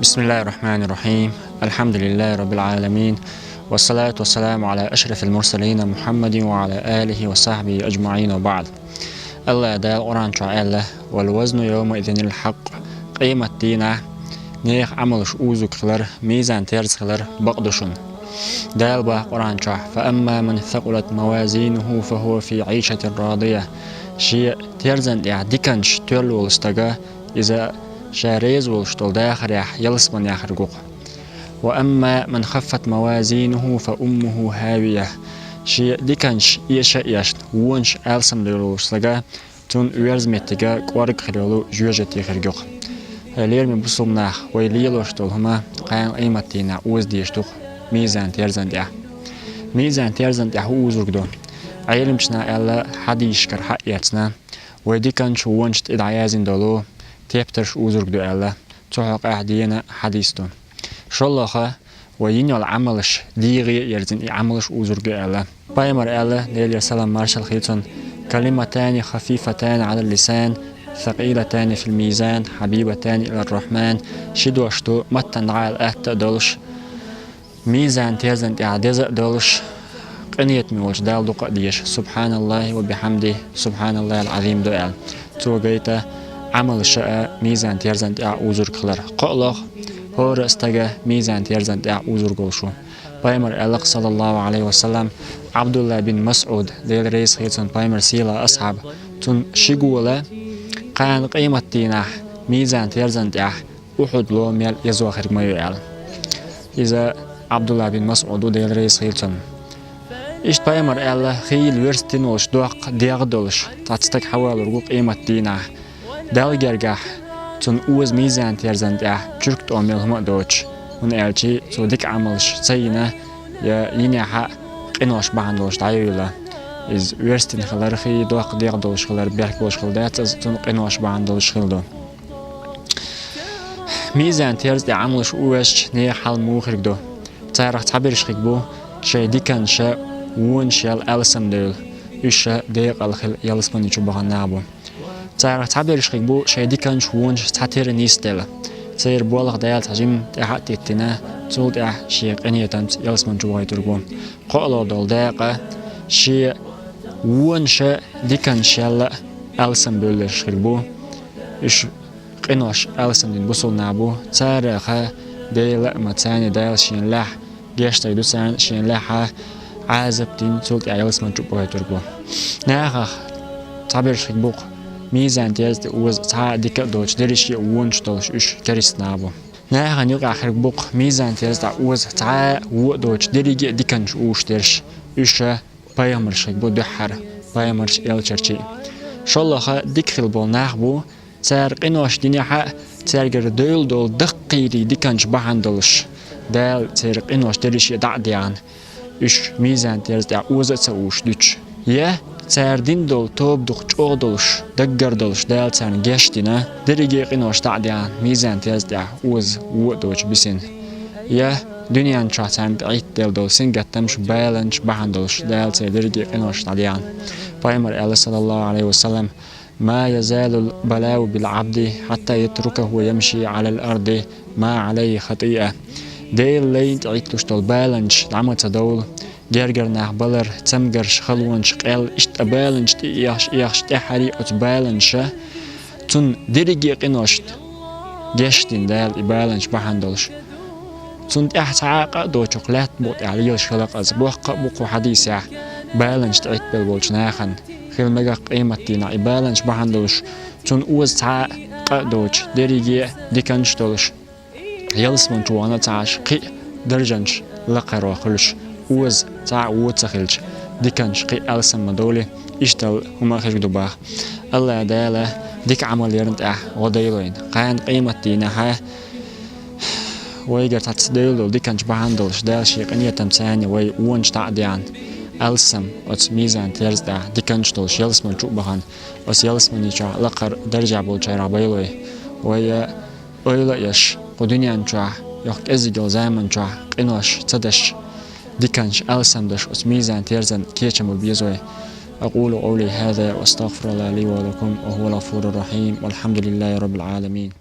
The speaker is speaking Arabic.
بسم الله الرحمن الرحيم. الحمد لله رب العالمين، والصلاة والسلام على أشرف المرسلين محمد وعلى آله وصحبه أجمعين، وبعد. الله دال قرآن تعالى والوزن يومئذ الحق قيمة دينا نيخ عملش أوزك خلر ميزان تيرز خلر بقدشن دال با قرآن تعالى فأما من ثقلت موازينه فهو في عيشة راضية شيء تيرزن ديكنش تولو استغا إذا شاريز والشتول داخر يح يلسمن يخرجوق. وأما من خفت موازينه فأمه هاوية شيء ديكنش يشت وونش ألسم للوستغا تون ويرز متجا قارق خلالو جوجتي خرجوق. لير من بسمناه ويليلو شتول هما قاين قيمتينا وز ديشتوق ميزان تيرزن ديا ميزان تيرزن ديا هو وزرقدو عيلمشنا ألا حديش كر حقيتنا وديكنش وونش إدعيازين دولو تيبترش وزرقدو ألا تحق أهدينا حديثتو شالله وينيال عملش ديغي يرزن عملش وزرقدو ألا بايمر ألا نيل يسلام مارشال خيلتون كلمتان خفيفتان على اللسان ثقيلتان في الميزان حبيبتان إلى الرحمن شدوشتو متن عال دولش ميزان تيزن تعديز دولش قنيت ميولش دال دو قديش سبحان الله وبحمده سبحان الله العظيم دوال توغيتا عمل شاء ميزان تيرزن تاع وزر كلر قلق هور استجا ميزان تيرزن تاع وزر قلشو بايمر ألق صلى الله عليه وسلم عبد الله بن مسعود ديل رئيس خيتون بايمر سيلا أصحاب تون شيقولا قان قيمة دينا ميزان تيرزن تاع أحد لو ميل يزو آخر ما يعال إذا عبد الله بن مسعود ديل رئيس خيتون إيش بايمر ألا خيل ورستين وش دوق ديغدولش تاتستك حوال رقوق قيمة دينا دالجرجح تون اوز ميزان تيرزن تاع تشركت أميل هما دوتش ون ألشي تو ديك عملش سينا يا ينيحا قنوش باندولش تعيولا إز ورستين خلر خي دوق ديغدولش خلر بيركولش خلدات تون قنوش باندولش خلدو ميزان تيرز تاع عملش اوش نيحال موخرك دو تعرف تعبيرش خيكبو شي ديكن شا وون شال ألسم دول إيشا ديق الخل يلسمني شبهان نابو تعرف تعبيرش خيكبو شي ديكن شوونش تعتير نيستيلا تير بولغ ديال تجيم تحت تينا تول تاع شي قنية تنت يلسمن شبهاي تربو قولو دول ديقة شي وون شا ديكن شال ألسم دولش خيكبو إيش قنوش ألسم دين بوصل نابو تعرف ديل متاني ديل شين لاح جيشتا يدوسان شين لاحة عازب دين تولت يلسمن شبهاي تربو ناخ تعبير خيكبوق ميزان تيز اوز تا ديك دوش دريشي وونش دوش اش كريس نابو ناخ نيق اخر بوق ميزان تيز اوز تا و دوش دريجي ديكنش اوش درش اش بايمرش بو دحر بايمرش الچرچي شالله ديك خلبو ناخبو تار قنوش دينيحا تارجر دول دول دقيري ديكنش باندلش دال تار قنوش دريشي دعديان اش ميزان تيز اوز تاوش دوش يه ساردين دول توب دخش أغدلش دقردلش دال سان جشتنا درجة قنوش تعديان ميزان تيزدع وز وقدوش بسن يا دنيا نشاتان بعيد دول سنجت تمش بالنش بحندلش دال سان درجة قنوش تعديان بايمر الله صلى الله عليه وسلم ما يزال البلاء بالعبد حتى يتركه ويمشي على الأرض ما عليه خطيئة ديل لين تعيدلش دول بالنش عمت دول جرجر نحبلر تمجرش خلونش قل اشت بالنش ياش تحري اتبالنش تون درجي قنوشت جشتين دال بالنش بحندلش تون احتعاق دو شوكولات بوت عليش خلق از بوق بوق حديث بالنش تعيد بالبولش ناخن خيل مجا قيمتنا بالنش بحندلش تون اوز تعاق دوش درجي ديكنش دولش يلسمن توانا تعاش قي درجنش لقرا خلش وز تاع وتخلش ديكن شقي ألسم مدولي إشتل هما خرجوا باخ الله داله ديك عمل يرنت وديلين قان قيمة دينها ويجر تتصديل ديكن شبهندلش دال شيء قنية تمساني وي وونش تعديان ألسم أت ميزان تيرز دا ديكن شتلش يلسمن شو بهان بس يلسمن يشع لقر درجة بولشيرا بيلوي وي أيلا يش قدنيا نشع يحك أزيجل زمن شع قنوش تدش ديكنش ألسمدش ميزان تيرزن كيشم بيزوي أقول قولي هذا واستغفر الله لي ولكم وهو الغفور الرحيم والحمد لله رب العالمين.